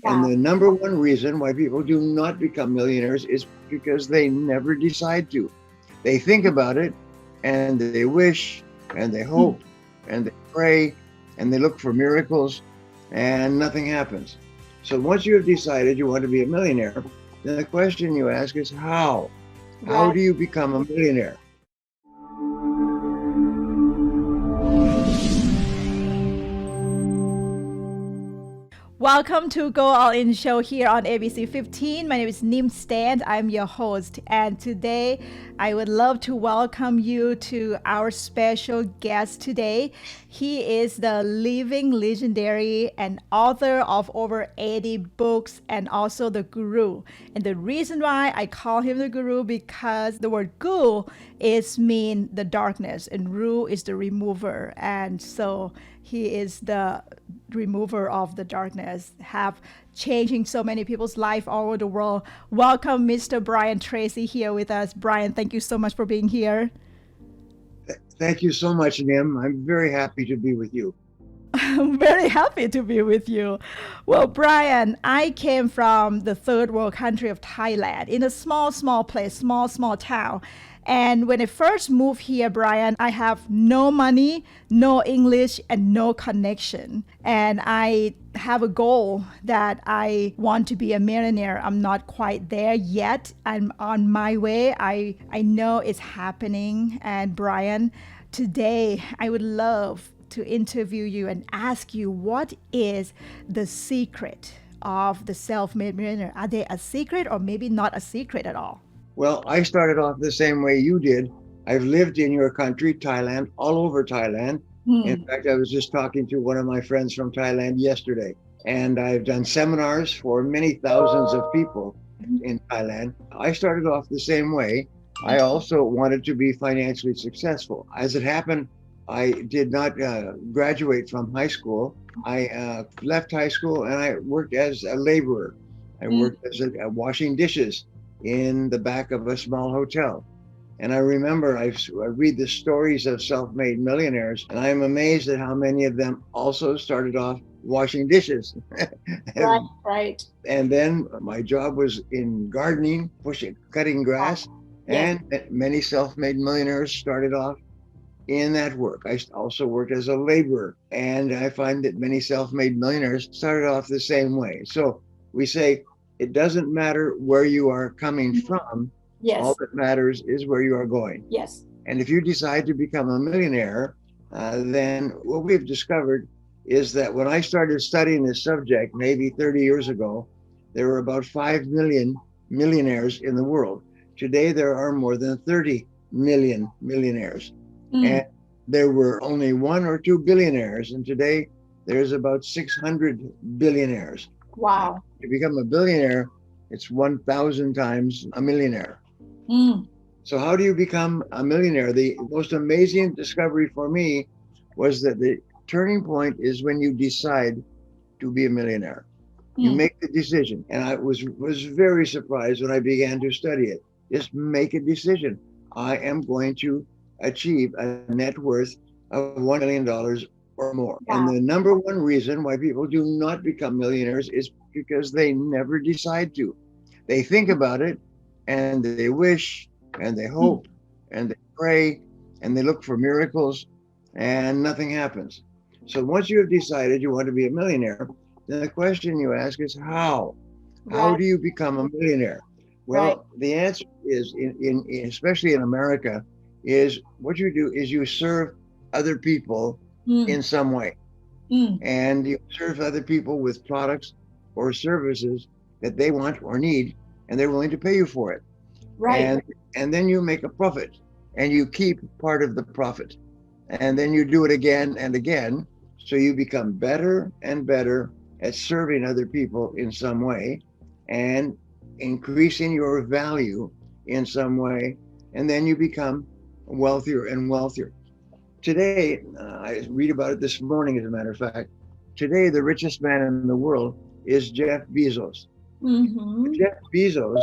And Wow. the number one reason why people do not become millionaires is because they never decide to. They think about it and they wish and they hope and they pray and they look for miracles and nothing happens. So once you have decided you want to be a millionaire, then the question you ask is how? How Right. do you become a millionaire? Welcome to Go All In show here on ABC 15. My name is Stant. I'm your host. And today I would love to welcome you to our special guest today. He is the living legendary and author of over 80 books and also the guru. And the reason why I call him the guru because the word gu is mean the darkness and ru is the remover. And so he is the remover of the darkness, have changing so many people's life all over the world. Welcome, Mr. Brian Tracy, here with us. Brian, thank you so much for being here. Thank you so much, Nim. I'm very happy to be with you. I'm very happy to be with you. Well, Brian, I came from the third world country of Thailand in a small place, small town. And when I first moved here, Brian, I have no money, no English, and no connection. And I have a goal that I want to be a millionaire. I'm not quite there yet. I'm on my way. I know it's happening. And Brian, today I would love to interview you and ask you what is the secret of the self-made millionaire? Are they a secret or maybe not a secret at all? Well, I started off the same way you did. I've lived in your country, Thailand, all over Thailand. In fact, I was just talking to one of my friends from Thailand yesterday, and I've done seminars for many thousands of people in Thailand. I started off the same way. I also wanted to be financially successful. As it happened, I did not graduate from high school. I left high school and I worked as a laborer. I worked as washing dishes in the back of a small hotel. And I remember I read the stories of self-made millionaires, and I'm amazed at how many of them also started off washing dishes. Right. And then my job was in gardening, cutting grass, Yeah. and many self-made millionaires started off in that work. I also worked as a laborer, and I find that many self-made millionaires started off the same way. So we say it doesn't matter where you are coming from. Yes. All that matters is where you are going. Yes. And if you decide to become a millionaire, then what we've discovered is that when I started studying this subject, maybe 30 years ago, there were about 5 million millionaires in the world. Today, there are more than 30 million millionaires. And there were only 1 or 2 billionaires. And today, there's about 600 billionaires. Wow. To become a billionaire, it's 1,000 times a millionaire. So how do you become a millionaire? The most amazing discovery for me was that the turning point is when you decide to be a millionaire. You make the decision. And I was very surprised when I began to study it. Just make a decision. I am going to achieve a net worth of $1 million or more. Wow. And the number one reason why people do not become millionaires is because they never decide to. They think about it and they wish and they hope and they pray and they look for miracles and nothing happens. So once you have decided you want to be a millionaire, then the question you ask is how? How do you become a millionaire? Well, the answer is, especially in America, is what you do is you serve other people in some way. And you serve other people with products or services that they want or need, and they're willing to pay you for it. And then you make a profit, and you keep part of the profit. And then you do it again and again. So you become better and better at serving other people in some way and increasing your value in some way. And then you become wealthier and wealthier. Today, I read about it this morning, as a matter of fact. Today, the richest man in the world is Jeff Bezos. Jeff Bezos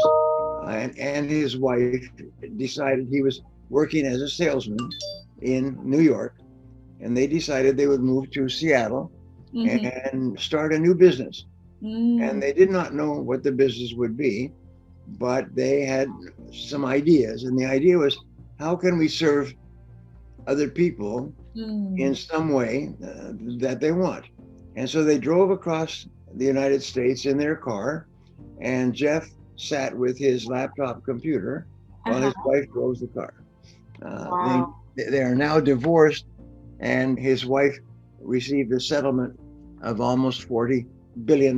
and his wife decided he was working as a salesman in New York, and they decided they would move to Seattle and start a new business. And they did not know what the business would be, but they had some ideas. And the idea was, how can we serve other people in some way that they want? And so they drove across the United States in their car, and Jeff sat with his laptop computer while his wife drove the car. Wow. They are now divorced, and his wife received a settlement of almost $40 billion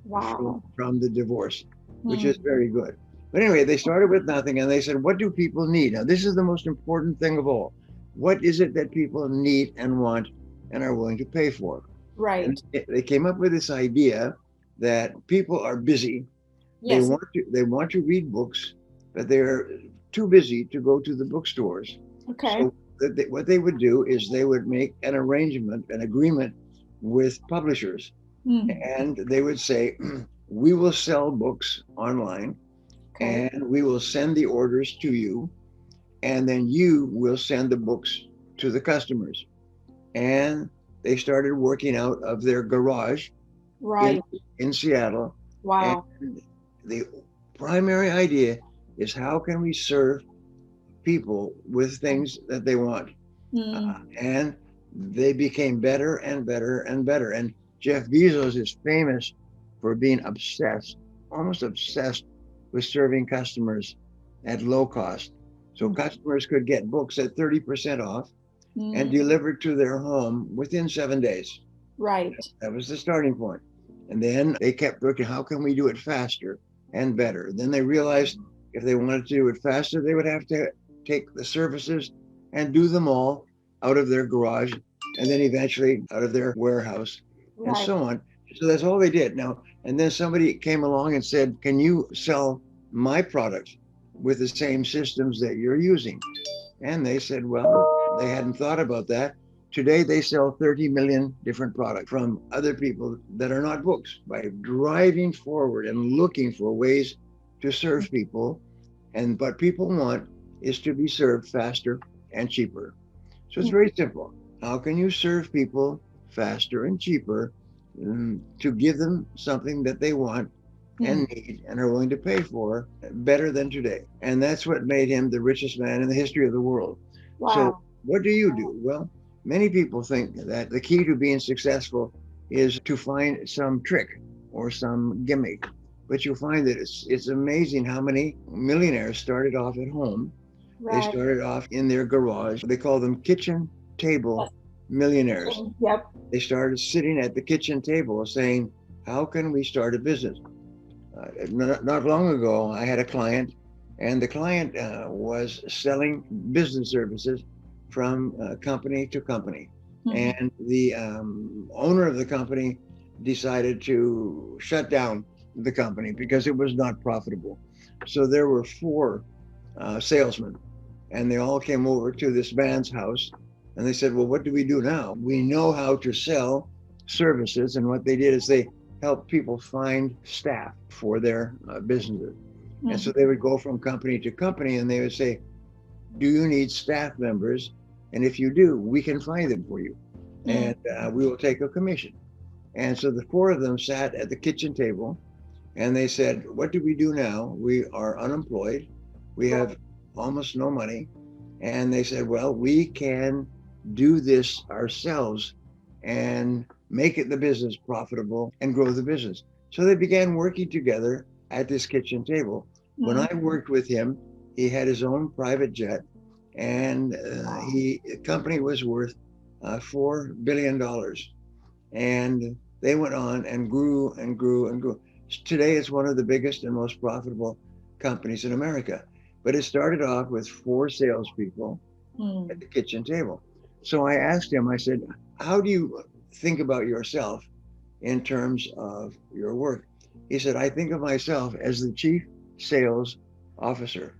Wow. from the divorce, which is very good. But anyway, they started with nothing, and they said, what do people need? Now, this is the most important thing of all. What is it that people need and want and are willing to pay for? Right. And they came up with this idea that people are busy. Yes. They want to read books, but they're too busy to go to the bookstores. Okay. So what they would do is they would make an arrangement, an agreement with publishers, and they would say, we will sell books online, Okay. and we will send the orders to you, and then you will send the books to the customers. And they started working out of their garage Right. in Seattle. Wow. And the primary idea is, how can we serve people with things that they want? And they became better and better and better. And Jeff Bezos is famous for being obsessed, almost obsessed with serving customers at low cost. So customers could get books at 30% off and delivered to their home within 7 days. Right. That was the starting point. And then they kept looking, how can we do it faster and better? Then they realized if they wanted to do it faster, they would have to take the services and do them all out of their garage, and then eventually out of their warehouse, and Right. so on. So that's all they did. Now, and then somebody came along and said, can you sell my products with the same systems that you're using? And they said, well, they hadn't thought about that. Today, they sell 30 million different products from other people that are not books, by driving forward and looking for ways to serve people. And what people want is to be served faster and cheaper. So it's very simple. How can you serve people faster and cheaper to give them something that they want and need and are willing to pay for better than today? And that's what made him the richest man in the history of the world. Wow. So what do you do? Well, many people think that the key to being successful is to find some trick or some gimmick. But you'll find that it's amazing how many millionaires started off at home. They Right. started off in their garage. They call them kitchen table millionaires. Yep. They started sitting at the kitchen table saying, how can we start a business? Not long ago, I had a client, and the client was selling business services from company to company. And the owner of the company decided to shut down the company because it was not profitable. So there were 4 salesmen, and they all came over to this man's house, and they said, well, what do we do now? We know how to sell services. And what they did is they helped people find staff for their businesses. And so they would go from company to company, and they would say, do you need staff members? And if you do, we can find them for you, and we will take a commission. And so the 4 of them sat at the kitchen table, and they said, what do we do now? We are unemployed. We have almost no money. And they said, well, we can do this ourselves and make it the business profitable and grow the business. So they began working together at this kitchen table. When I worked with him, he had his own private jet, and the company was worth $4 billion. And they went on and grew and grew and grew. Today, it's one of the biggest and most profitable companies in America. But it started off with 4 salespeople at the kitchen table. So I asked him, I said, how do you think about yourself in terms of your work? He said, I think of myself as the chief sales officer.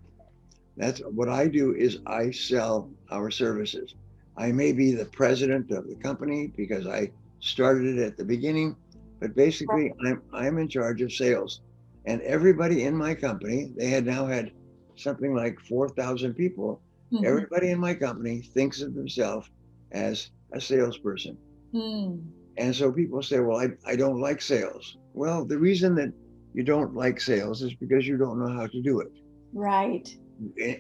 That's what I do, is I sell our services. I may be the president of the company because I started it at the beginning, but basically I'm in charge of sales. And everybody in my company, they had now had something like 4,000 people. Everybody in my company thinks of themselves as a salesperson. And so people say, well, I don't like sales. Well, the reason that you don't like sales is because you don't know how to do it. Right.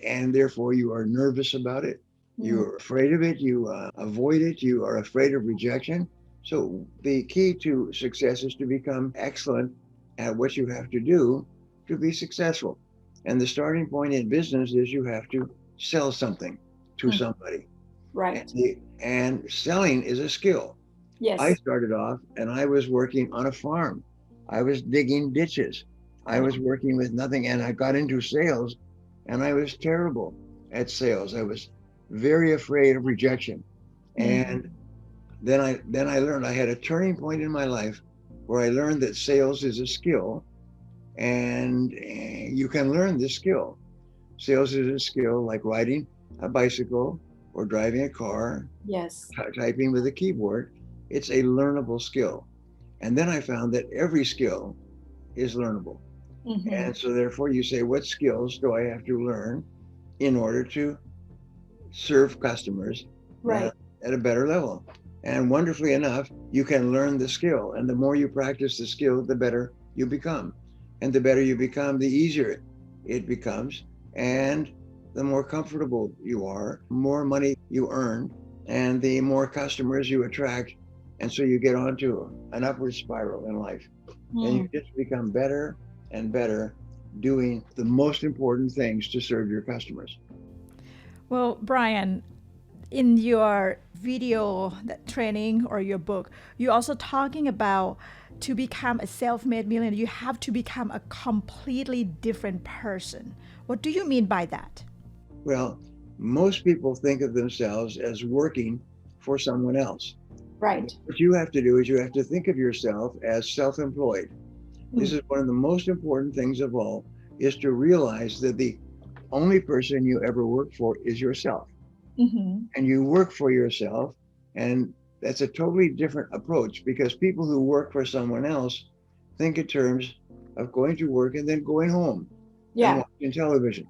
And therefore you are nervous about it. You're afraid of it. You avoid it. You are afraid of rejection. So the key to success is to become excellent at what you have to do to be successful. And the starting point in business is you have to sell something to somebody. Right. And selling is a skill. Yes. I started off and I was working on a farm. I was digging ditches. I was working with nothing, and I got into sales, and I was terrible at sales. I was very afraid of rejection. And then I learned, I had a turning point in my life where I learned that sales is a skill, and you can learn this skill. Sales is a skill like riding a bicycle or driving a car, Yes. typing with a keyboard. It's a learnable skill. And then I found that every skill is learnable. And so therefore you say, what skills do I have to learn in order to serve customers Right. at a better level? And wonderfully enough, you can learn the skill. And the more you practice the skill, the better you become. And the better you become, the easier it becomes. And the more comfortable you are, more money you earn, and the more customers you attract. And so you get onto an upward spiral in life. And you just become better and better doing the most important things to serve your customers. Well, Brian, in your video that training or your book, you're also talking about to become a self-made millionaire, you have to become a completely different person. What do you mean by that? Well, most people think of themselves as working for someone else. Right. What you have to do is you have to think of yourself as self-employed. This is one of the most important things of all, is to realize that the only person you ever work for is yourself. And you work for yourself, and that's a totally different approach, because people who work for someone else think in terms of going to work and then going home and watching television.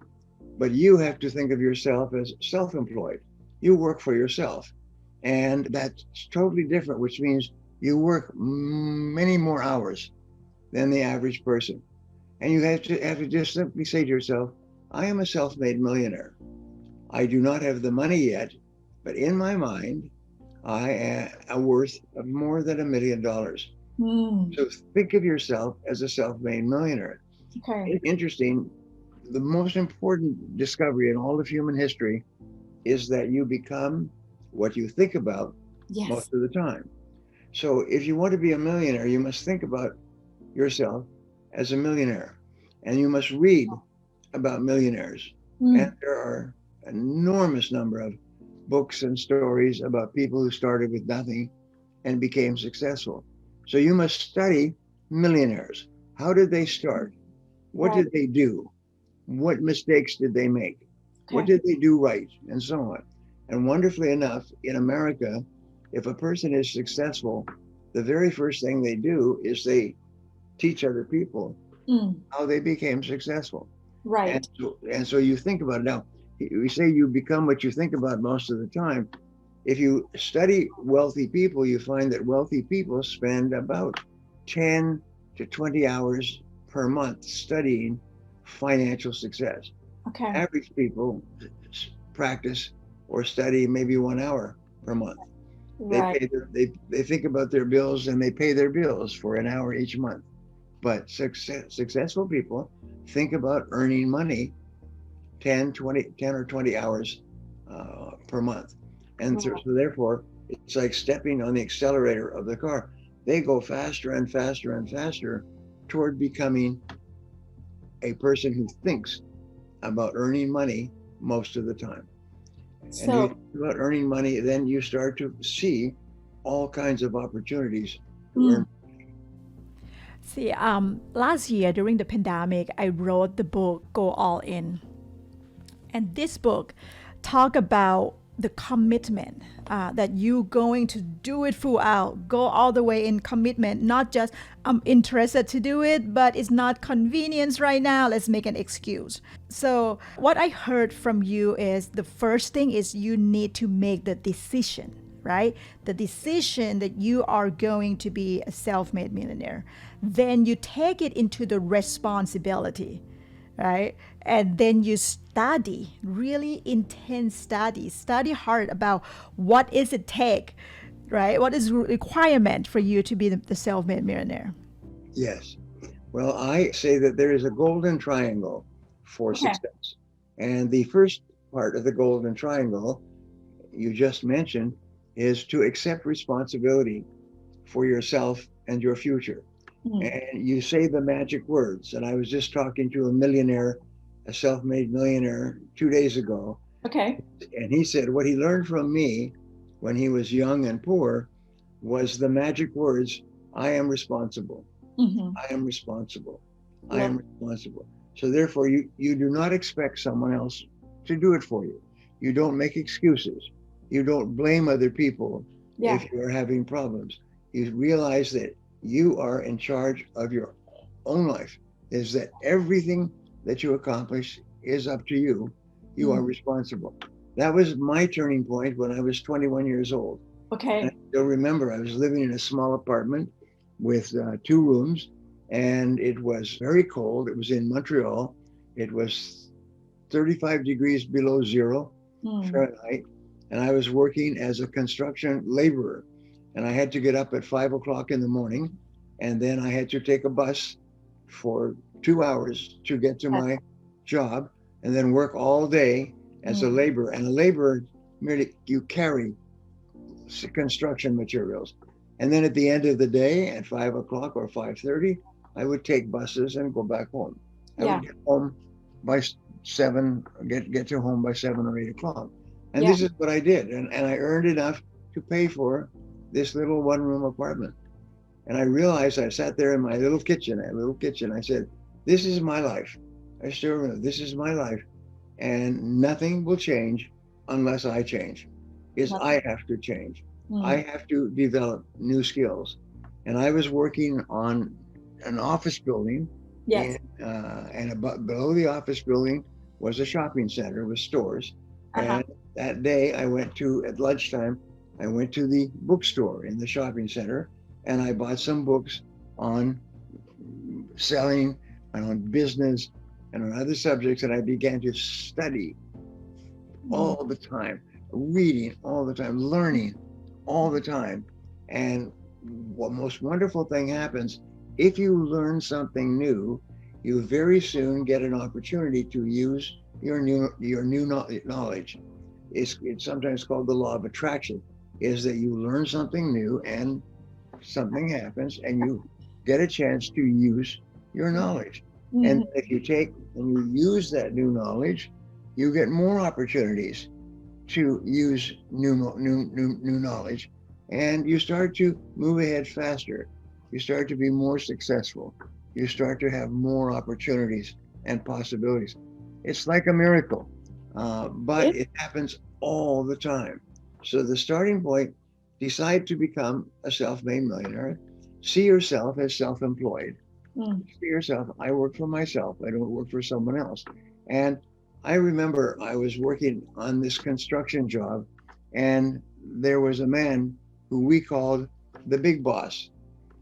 But you have to think of yourself as self-employed. You work for yourself. And that's totally different, which means you work many more hours than the average person. And you have to just simply say to yourself, I am a self-made millionaire. I do not have the money yet, but in my mind, I am worth of more than $1 million. So think of yourself as a self-made millionaire. Okay. Interesting, the most important discovery in all of human history is that you become what you think about most of the time. So if you want to be a millionaire, you must think about yourself as a millionaire, and you must read about millionaires. And there are an enormous number of books and stories about people who started with nothing and became successful. So you must study millionaires. How did they start? What did they do? What mistakes did they make? What did they do right? And so on. And wonderfully enough, in America, if a person is successful, the very first thing they do is they teach other people how they became successful. Right. And so you think about it. Now, we say you become what you think about most of the time. If you study wealthy people, you find that wealthy people spend about 10 to 20 hours per month studying financial success. Okay. Average people practice or study maybe 1 hour per month. Right. They think about their bills and they pay their bills for an hour each month. But successful people think about earning money 10 or 20 hours per month. And so therefore, it's like stepping on the accelerator of the car. They go faster and faster and faster toward becoming a person who thinks about earning money most of the time. And you think about earning money, then you start to see all kinds of opportunities to earn. See, last year during the pandemic, I wrote the book Go All In. And this book talk about the commitment that you going to do it full out, go all the way in commitment, not just I'm interested to do it, but it's not convenience right now, let's make an excuse. So what I heard from you is the first thing is you need to make the decision. right? The decision that you are going to be a self-made millionaire, then you take it into the responsibility, right? And then you study, really intense study hard about what is it take, right? What is requirement for you to be the self-made millionaire? Yes. Well, I say that there is a golden triangle for Okay. success. And the first part of the golden triangle you just mentioned is to accept responsibility for yourself and your future. And you say the magic words. And I was just talking to a millionaire, a self-made millionaire 2 days ago. Okay. And he said what he learned from me when he was young and poor was the magic words, I am responsible. I am responsible. I am responsible. So therefore, you do not expect someone else to do it for you. You don't make excuses. You don't blame other people if you're having problems. You realize that you are in charge of your own life, is that everything that you accomplish is up to you. You are responsible. That was my turning point when I was 21 years old. Okay. I still remember I was living in a small apartment with 2 rooms, and it was very cold. It was in Montreal. It was 35 degrees below zero Fahrenheit, and I was working as a construction laborer. And I had to get up at 5 o'clock in the morning, and then I had to take a bus for 2 hours to get to my job, and then work all day as a laborer. And a laborer, merely you carry construction materials. And then at the end of the day, at 5 o'clock or 5:30, I would take buses and go back home. I would get home by 7, get to home by 7 or 8 o'clock. And this is what I did. And I earned enough to pay for this little 1-room apartment. And I realized, I sat there in my little kitchen, I said, this is my life. I still remember, this is my life. And nothing will change unless I change. I have to change. I have to develop new skills. And I was working on an office building. And below the office building was a shopping center with stores. And that day at lunchtime, I went to the bookstore in the shopping center, and I bought some books on selling and on business and on other subjects. And I began to study all the time, reading all the time, learning all the time. And what most wonderful thing happens, if you learn something new, you very soon get an opportunity to use your new knowledge. It's sometimes called the law of attraction, is that you learn something new and something happens and you get a chance to use your knowledge. And if you take and you use that new knowledge, you get more opportunities to use new knowledge, and you start to move ahead faster. You start to be more successful. You start to have more opportunities and possibilities. It's like a miracle, but it happens all the time. So the starting point, decide to become a self-made millionaire. See yourself as self-employed. See yourself, I work for myself. I don't work for someone else. And I remember I was working on this construction job, and there was a man who we called the big boss.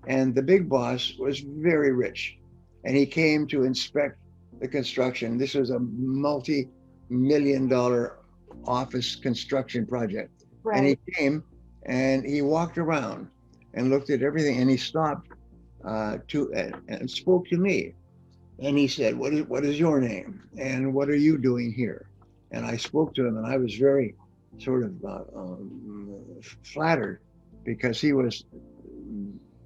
And the big boss was very rich. And he came to inspect the construction. This was a multi-million-dollar office construction project. And he came and he walked around and looked at everything, and he stopped and spoke to me. And he said, what is your name? And what are you doing here? And I spoke to him, and I was very sort of flattered, because he was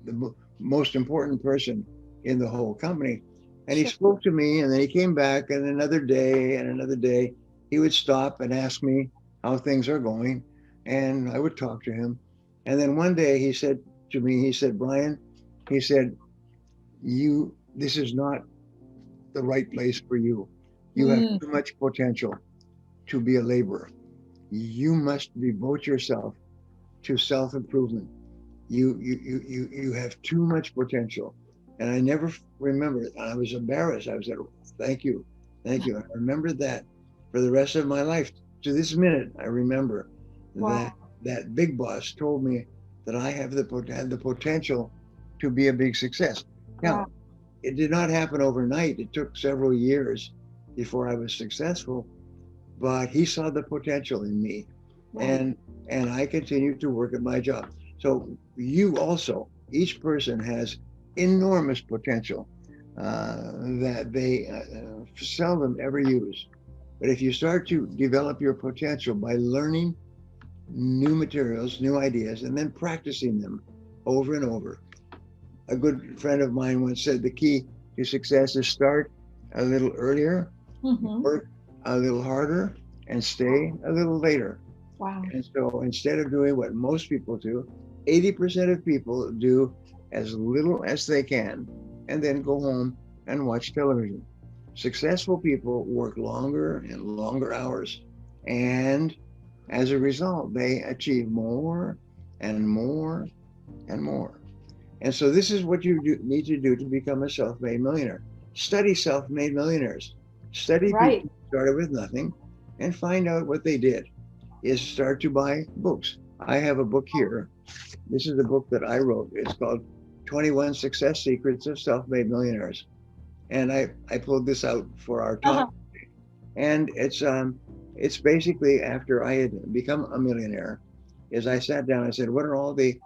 the most important person in the whole company. And he spoke to me, and then he came back, and another day, he would stop and ask me how things are going, and I would talk to him. And then one day he said to me, he said, Brian, he said, this is not the right place for you. You have too much potential to be a laborer. You must devote yourself to self-improvement. You have too much potential. And I never remember it. I was embarrassed. I said, thank you. I remember that for the rest of my life. To this minute, I remember that that big boss told me that I had the potential to be a big success. Now, Wow. it did not happen overnight. It took several years before I was successful, but he saw the potential in me, Right. and I continued to work at my job. So you also, each person has enormous potential that they seldom ever use. But if you start to develop your potential by learning new materials, new ideas, and then practicing them over and over. A good friend of mine once said the key to success is start a little earlier, Mm-hmm. work a little harder, and stay a little later. Wow. And so instead of doing what most people do, 80% of people do as little as they can and then go home and watch television. Successful people work longer and longer hours. And as a result, they achieve more and more and more. And so this is what you need to do to become a self-made millionaire. Study self-made millionaires. Study Right. people who started with nothing and find out what they did. Is start to buy books. I have a book here. This is a book that I wrote. It's called 21 Success Secrets of Self-Made Millionaires. And I pulled this out for our Uh-huh. talk. And it's basically after I had become a millionaire, is I sat down and said, what are all the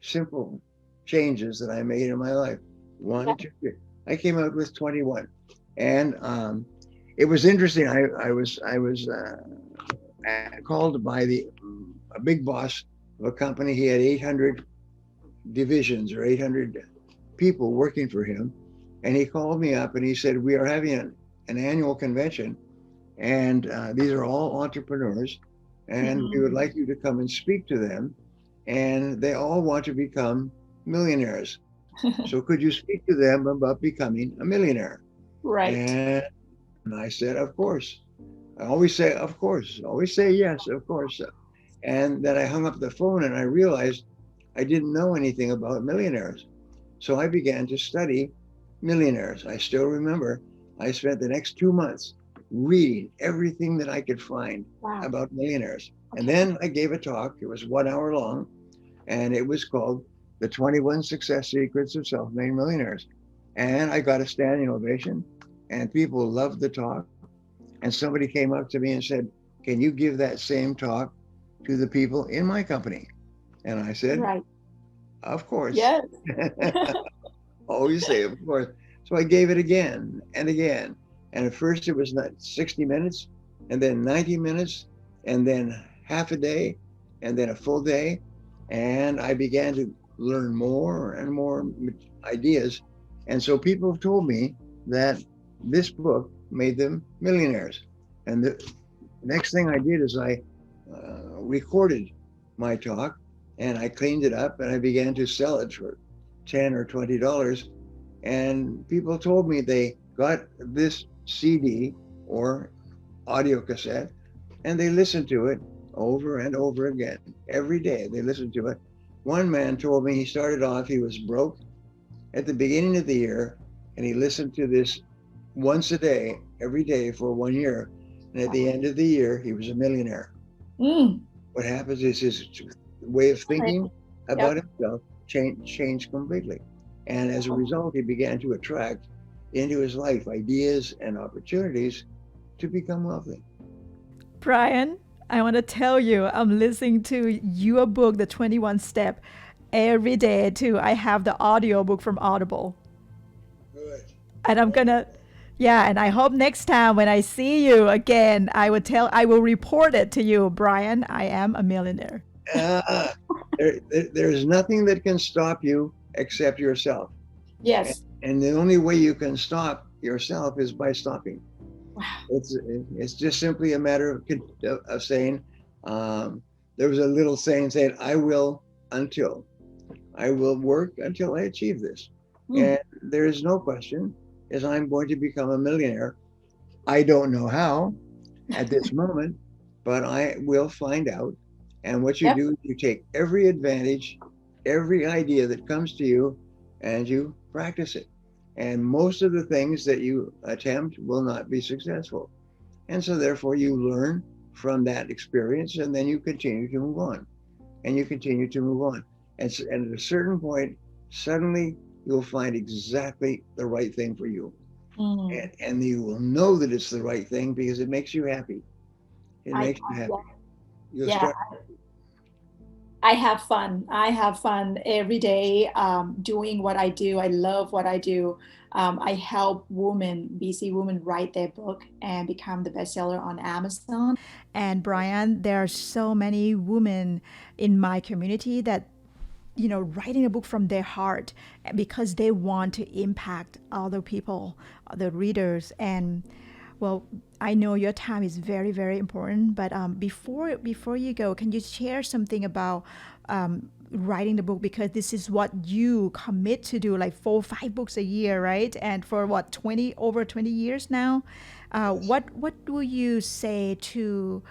simple changes that I made in my life? Yeah. 1, 2, 3. I came out with 21. And it was interesting. I was called by a big boss of a company. He had 800 divisions or 800 people working for him. And he called me up and he said, we are having an annual convention. And these are all entrepreneurs. And we would like you to come and speak to them. And they all want to become millionaires. So could you speak to them about becoming a millionaire? Right. And I said, of course. I always say, of course. Always say yes, of course. And then I hung up the phone and I realized I didn't know anything about millionaires. So I began to study millionaires. I still remember I spent the next 2 months reading everything that I could find Wow. about millionaires. And Okay. then I gave a talk. It was 1 hour long, and it was called The 21 Success Secrets of Self-Made Millionaires. And I got a standing ovation, and people loved the talk. And somebody came up to me and said, can you give that same talk to the people in my company? And I said, Right. of course. Yes. Always say, of course. So I gave it again and again. And at first it was not 60 minutes, and then 90 minutes, and then half a day, and then a full day. And I began to learn more and more ideas. And so people have told me that this book made them millionaires. And the next thing I did is I recorded my talk and I cleaned it up and I began to sell it for $10 or $20. And people told me they got this CD or audio cassette and they listened to it over and over again. Every day they listened to it. One man told me he started off, he was broke at the beginning of the year, and he listened to this once a day, every day for 1 year. And at the end of the year, he was a millionaire. Mm. What happens is his way of thinking about Yep. himself changed completely. And as a result, he began to attract into his life ideas and opportunities to become wealthy. Brian, I want to tell you, I'm listening to your book, The 21 Step, every day too. I have the audio book from Audible. Good. And I'm gonna, yeah, and I hope next time when I see you again, I will report it to you, Brian. I am a millionaire. There's nothing that can stop you except yourself. Yes. And the only way you can stop yourself is by stopping. Wow. It's just simply a matter of saying, there was a little saying I will work until I achieve this. And there is no question, is I'm going to become a millionaire. I don't know how at this moment, but I will find out. And what you do is you take every advantage, every idea that comes to you, and you practice it. And most of the things that you attempt will not be successful. And so therefore you learn from that experience and then you continue to move on. and you continue to move on. And at a certain point, suddenly you'll find exactly the right thing for you. Mm. And you will know that it's the right thing because it makes you happy. It I makes you happy. You'll yeah, start. I have fun. I have fun every day doing what I do. I love what I do. I help women, busy women, write their book and become the bestseller on Amazon. And Brian, there are so many women in my community that writing a book from their heart because they want to impact other people, the readers. And well, I know your time is very, very important, but before you go, can you share something about writing the book? Because this is what you commit to do, like 4 or 5 books a year, right? And for what, over 20 years now. What will you say to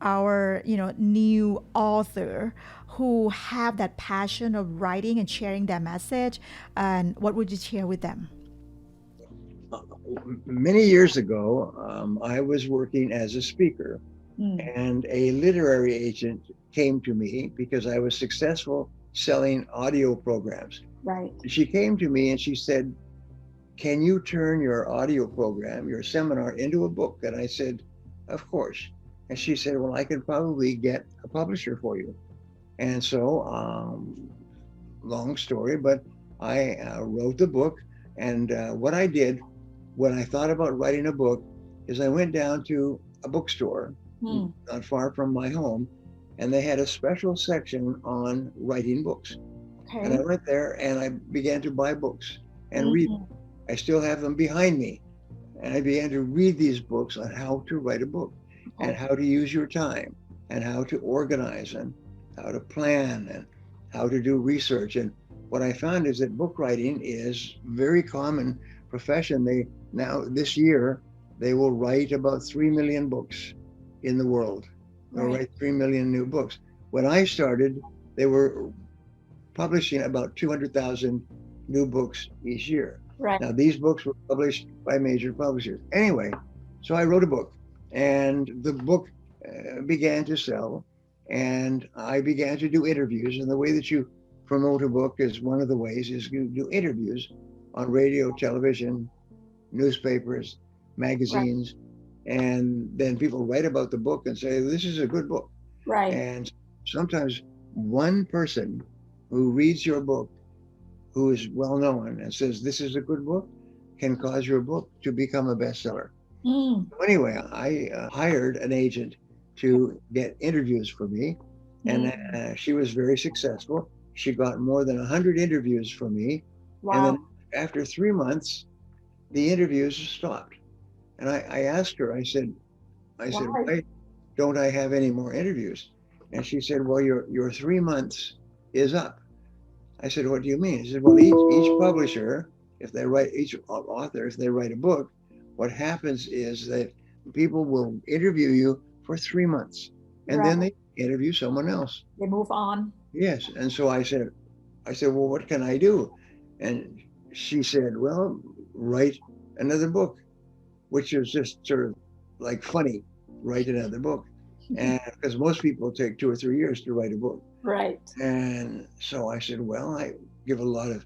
our new author who have that passion of writing and sharing their message, and what would you share with them? Many years ago, I was working as a speaker, Mm, and a literary agent came to me because I was successful selling audio programs. right. She came to me and she said, "Can you turn your audio program, your seminar, into a book?" And I said, "Of course." And she said, "Well, I could probably get a publisher for you." And so, long story, but I wrote the book. And what I did when I thought about writing a book is I went down to a bookstore Mm, not far from my home, and they had a special section on writing books. And I okay. went there and I began to buy books and read. Mm, I still have them behind me. And I began to read these books on how to write a book and okay. how to use your time and how to organize and how to plan and how to do research. And what I found is that book writing is very common profession. Now this year they will write about 3 million books in the world. They'll Right. write 3 million new books. When I started, they were publishing about 200,000 new books each year. Right. Now, these books were published by major publishers. Anyway, so I wrote a book, and the book began to sell, and I began to do interviews. And the way that you promote a book is one of the ways is you do interviews on radio, television, newspapers, Right. magazines, and then people write about the book and say, "This is a good book." Right. And sometimes one person who reads your book, who is well known and says, "This is a good book," can cause your book to become a bestseller. Mm, So anyway, I hired an agent to get interviews for me, and mm, she was very successful. She got more than 100 interviews from me. And wow. then after 3 months, the interviews stopped. And I asked her, I said, Why? "Why don't I have any more interviews?" And she said, "Well, your 3 months is up." I said, "What do you mean?" She said, "Well, each publisher, each author, if they write a book, what happens is that people will interview you for 3 months, and Right. then they interview someone else." They move on. Yes, and so I said, "Well, what can I do?" And she said, "Well, write another book," which is just sort of like funny, write another book, and because most people take 2 or 3 years to write a book. Right. And so I said, "Well, I give a lot of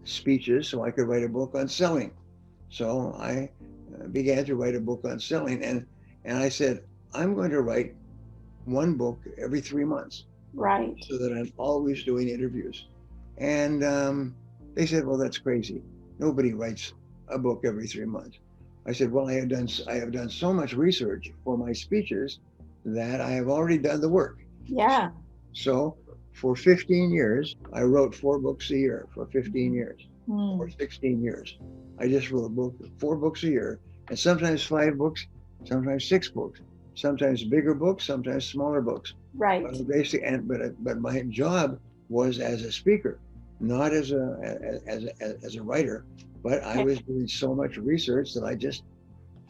speeches so I could write a book on selling." So I began to write a book on selling, and I said, "I'm going to write one book every 3 months Right. so that I'm always doing interviews." And they said, "Well, that's crazy. Nobody writes a book every 3 months." I said, "Well, I have done so much research for my speeches that I have already done the work." Yeah. So for 15 years, I wrote 4 books a year for 15 years or Mm, 16 years. I just wrote 4 books a year, and sometimes 5 books, sometimes 6 books, sometimes bigger books, sometimes smaller books. right. But basically, but my job was as a speaker, not as a writer. But I Okay. was doing so much research that I just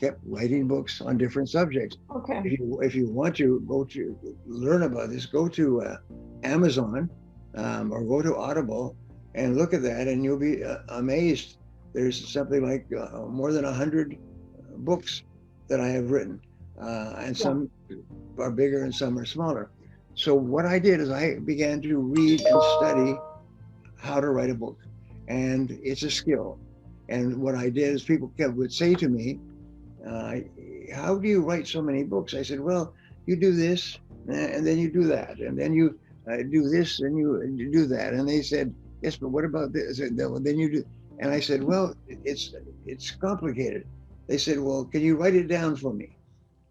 kept writing books on different subjects. Okay. If you want to go to learn about this, go to Amazon or go to Audible and look at that, and you'll be amazed. There's something like more than 100 books that I have written, and Yeah. some are bigger and some are smaller. So what I did is I began to read and study how to write a book, and it's a skill. And what I did is people would say to me, uh, "How do you write so many books?" I said, "Well, you do this, and then you do that, and then you do this, and you do that." And they said, "Yes, but what about this?" I said, "No, then you do." And I said, "Well, it's complicated." They said, "Well, can you write it down for me?"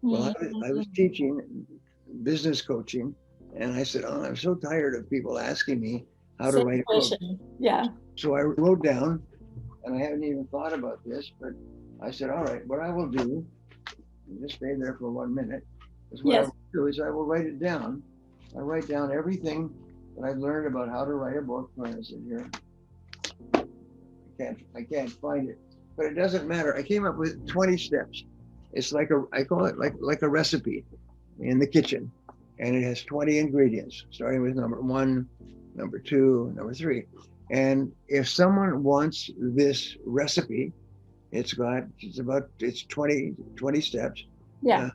Well, I was teaching business coaching, and I said, "Oh, I'm so tired of people asking me how to Same write a book." question. Yeah. So I wrote down, and I haven't even thought about this, but I said, "All right, what I will do, just stay there for 1 minute, is what I Yes. will do is I will write it down. I write down everything that I've learned about how to write a book." Where is it here? I can't find it, but it doesn't matter. I came up with 20 steps. It's like I call it like a recipe in the kitchen, and it has 20 ingredients, starting with number one, number two, number three. And if someone wants this recipe, it's 20 steps. Yeah. Uh,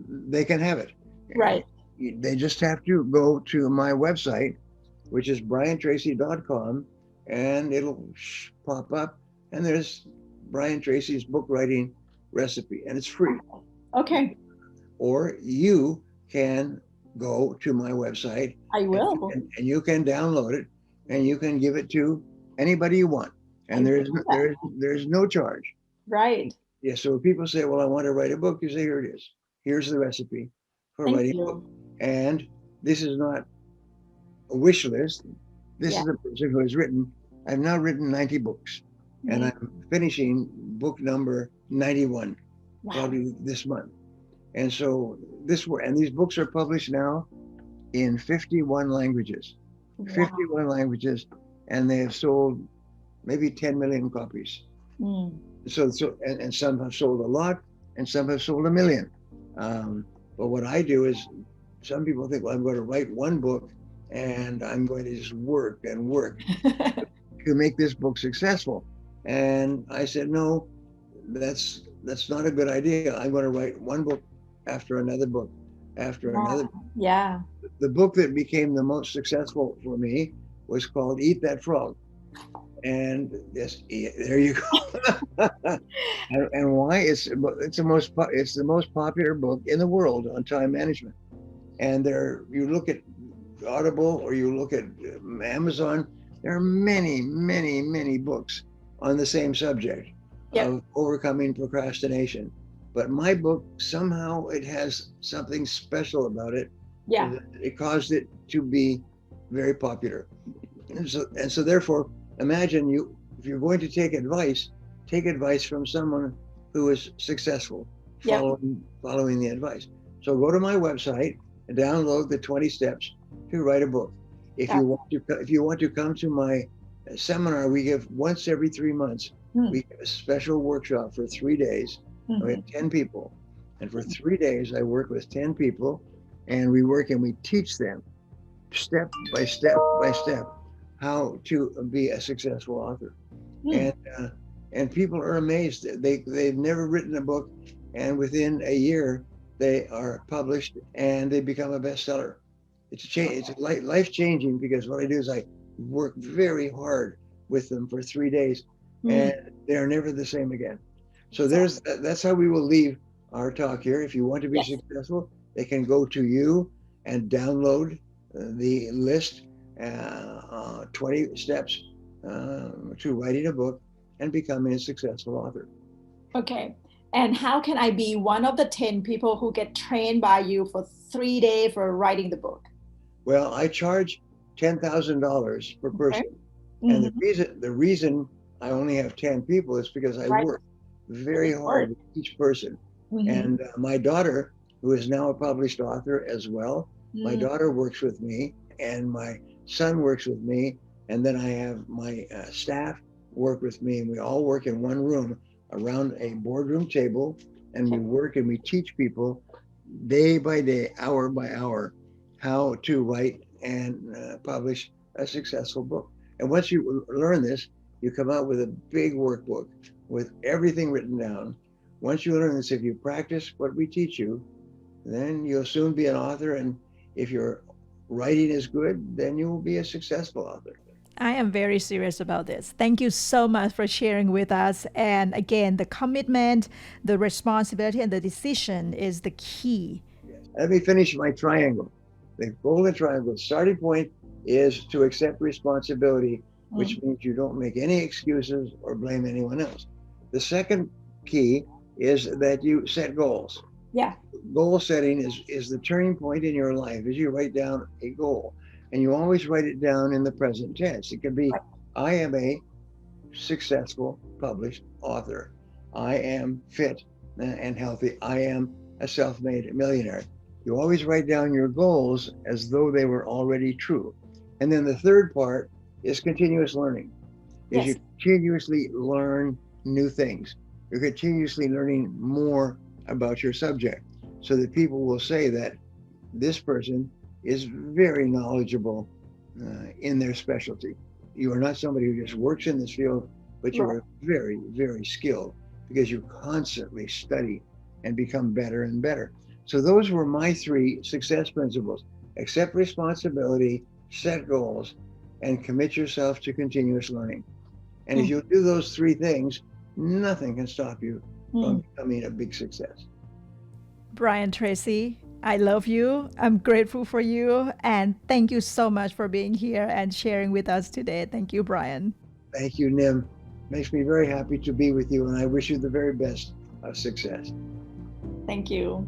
they can have it. Right. They just have to go to my website, which is briantracy.com, and it'll pop up, and there's Brian Tracy's book writing recipe, and it's free. Okay. Or you can go to my website, I will. and you can download it, and you can give it to anybody you want, and there's no charge. Right. Yeah. So if people say, "Well, I want to write a book," you say, "Here it is. Here's the recipe for Thank writing a book." you. And this is not a wish list. This Yeah. is a person who has written. I've now written 90 books, and I'm finishing book number 91 Wow. probably this month. And so these books are published now in 51 languages. Wow. 51 languages, and they have sold maybe 10 million copies. So and some have sold a lot, and some have sold 1 million. But what I do is, some people think, "Well, I'm going to write one book, and I'm going to just work and work to make this book successful." And I said, "No, that's not a good idea. I'm going to write one book after another book after another." Yeah. The book that became the most successful for me was called "Eat That Frog." And yes, there you go. And why? It's the most popular book in the world on time management. And you look at Audible or you look at Amazon, there are many, many, many books on the same subject of overcoming procrastination. But my book, somehow it has something special about it. Yeah. It caused it to be very popular. And so therefore, imagine if you're going to take advice from someone who is successful, following the advice. So go to my website and download the 20 steps to write a book. If you want to come to my seminar, we give once every 3 months. We give a special workshop for 3 days. We have 10 people, and for 3 days I work with 10 people, and we teach them step by step by step how to be a successful author. And people are amazed. They've never written a book, and within a year they are published and they become a bestseller. It's life changing, because what I do is I work very hard with them for 3 days, and they're never the same again. So that's how we will leave our talk here. If you want to be successful, they can go to you and download the list, 20 steps to writing a book and becoming a successful author. Okay. And how can I be one of the 10 people who get trained by you for 3 days for writing the book? Well, I charge $10,000 per person. Okay. And the reason I only have 10 people is because I work very hard with each person. And my daughter, who is now a published author as well, my daughter works with me, and my son works with me, and then I have my staff work with me, and we all work in one room around a boardroom table, and we work and we teach people day by day, hour by hour, how to write and publish a successful book. And once you learn this, you come out with a big workbook with everything written down. Once you learn this, if you practice what we teach you, then you'll soon be an author. And if you're writing is good, then you will be a successful author. I am very serious about this. Thank you so much for sharing with us. And again, the commitment, the responsibility, and the decision is the key. Let me finish my triangle. The golden triangle starting point is to accept responsibility, which means you don't make any excuses or blame anyone else. The second key is that you set goals. Yeah. Goal setting is the turning point in your life as you write down a goal. And you always write it down in the present tense. It can be, I am a successful published author. I am fit and healthy. I am a self-made millionaire. You always write down your goals as though they were already true. And then the third part is continuous learning. Is you continuously learn new things. You're continuously learning more about your subject so that people will say that this person is very knowledgeable in their specialty. You are not somebody who just works in this field, but you are very, very skilled because you constantly study and become better and better. So those were my 3 success principles. Accept responsibility, set goals, and commit yourself to continuous learning. And if you do those 3 things, nothing can stop you from becoming a big success. Brian Tracy, I love you. I'm grateful for you. And thank you so much for being here and sharing with us today. Thank you, Brian. Thank you, Nim. Makes me very happy to be with you, and I wish you the very best of success. Thank you.